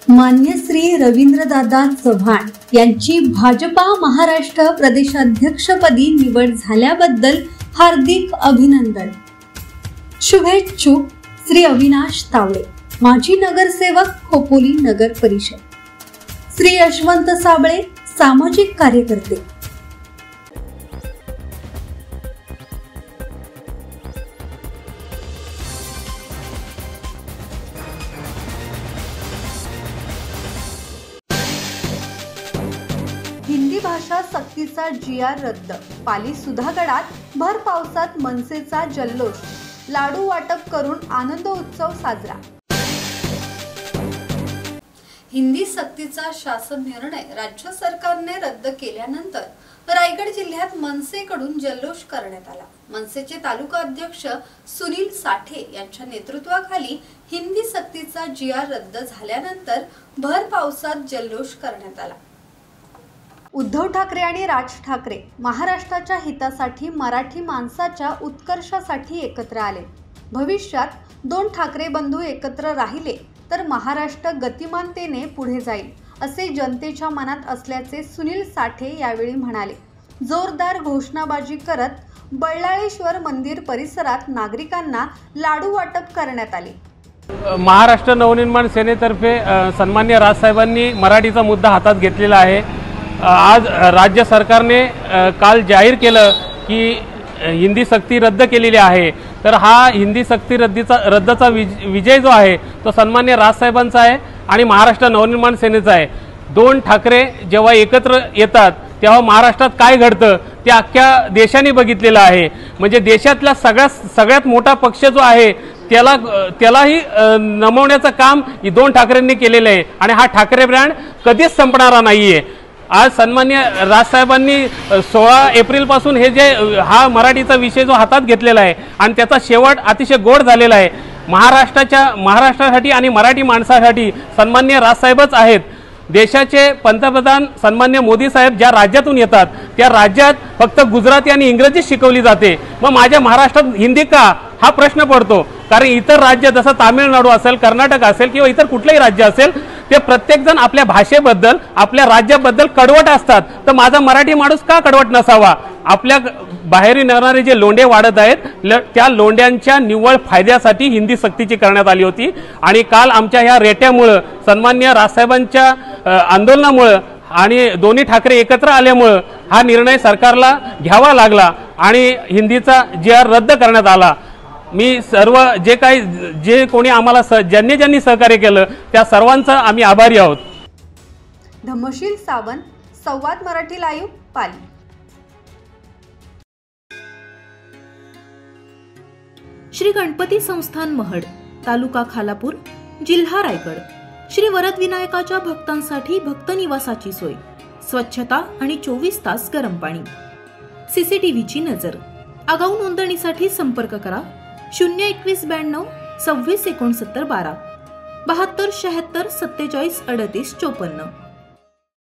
मान्य श्री रवींद्रदादा चव्हाण यांची भाजपा महाराष्ट्र प्रदेशाध्यक्षपदी निवड झाल्याबद्दल हार्दिक अभिनंदन। शुभेच्छुक श्री अविनाश तावडे, माजी नगरसेवक खोपोली नगर परिषद, श्री यशवंत साबळे, सामाजिक कार्यकर्ते। हिंदी भाषा सक्तीचा GR रद्द, पाली सुधागडात भर पावसात मनसेचा जल्लोष, लाडू वाटप करून आनंद उत्सव साजरा। हिंदी सक्तीचा शासन निर्णय राज्य सरकारने रद्द केल्यानंतर रायगड जिल्ह्यात मनसेकडून जल्लोष करण्यात आला। मनसेचे तालुका अध्यक्ष सुनील साठे यांच्या नेतृत्वाखाली हिंदी सक्तीचा GR रद्द झाल्यानंतर भर पावसात जल्लोष करण्यात आला। उद्धव ठाकरे आणि राज ठाकरे महाराष्ट्राच्या हितासाठी, मराठी माणसाच्या उत्कर्षासाठी एकत्र आले। भविष्यात दोन ठाकरे बंधू एकत्र राहिले तर महाराष्ट्र गतिमानतेने पुढे जाईल असे जनतेच्या मनात असल्याचे सुनील साठे यावेळी म्हणाले। जोरदार घोषणाबाजी करत बळलाळेश्वर मंदिर परिसरात नागरिकांना लाडू वाटप करण्यात आले। महाराष्ट्र नवनिर्माण सेनेतर्फे सन्मान्य राजसाहेबांनी मराठीचा मुद्दा हातात घेतलेला आहे। आज राज्य सरकारने काल जाहीर केलं की हिंदी सक्ती रद्द केलेली आहे। तर हा हिंदी सक्ती रद्दचा विजय जो आहे तो सन्मान्य राजसाहेबांचा आहे आणि महाराष्ट्र नवनिर्माण सेनेचा आहे। दोन ठाकरे जेव्हा एकत्र येतात तेव्हा महाराष्ट्रात काय घडतं ते अख्ख्या देशाने बघितलेलं आहे। म्हणजे देशातला सगळ्यात मोठा पक्ष जो आहे त्यालाही नमवण्याचं काम दोन ठाकरेंनी केलेलं आहे आणि हा ठाकरे ब्रँड कधीच संपणारा नाहीये। आज सन्मान्य राजसाहेबांनी 16 एप्रिल पासून हे जे हा मराठीचा विषय जो हातात घेतलेला आहे आणि त्याचा शेवट अतिशय गोड झालेला आहे। महाराष्ट्रासाठी आणि मराठी माणसासाठी सन्मान्य राजसाहेबच आहेत। देशाचे पंतप्रधान सन्मान्य मोदी साहेब ज्या राज्यातून येतात त्या राज्यात फक्त गुजराती आणि इंग्रजी शिकवली जाते, मग माझ्या महाराष्ट्रात हिंदी का हा प्रश्न पडतो। कारण इतर राज्य जसं तामिळनाडू असेल, कर्नाटक असेल किंवा इतर कुठलेही राज्य असेल ते प्रत्येकजण आपल्या भाषेबद्दल, आपल्या राज्याबद्दल कडवट असतात, तर माझा मराठी माणूस का कडवट नसावा। आपल्या बाहेरून येणारे जे लोंढे वाढत आहेत त्या लोंढ्यांच्या निव्वळ फायद्यासाठी हिंदी सक्तीची करण्यात आली होती आणि काल आमच्या ह्या रेट्यामुळे, सन्मान्य राजसाहेबांच्या आंदोलनामुळे आणि दोन्ही ठाकरे एकत्र आल्यामुळे हा निर्णय सरकारला घ्यावा लागला आणि हिंदीचा GR रद्द करण्यात आला। मी सर्व जे कोणी आम्हाला ज्यांनी सहकार्य केलं त्या सर्वांचा आम्ही आभारी आहोत। धम्मशील सावंत, संवाद मराठी लाईव्ह, पाली। श्री गणपती संस्थान महड, तालुका खालापूर, जिल्हा रायगड। श्री वरदविनायकाच्या भक्तांसाठी भक्त निवासाची सोय, स्वच्छता आणि 24 तास गरम पाणी, CCTVची नजर। आगाऊ नोंदणीसाठी संपर्क करा 02192 26 69 12 72 76 47 38 54।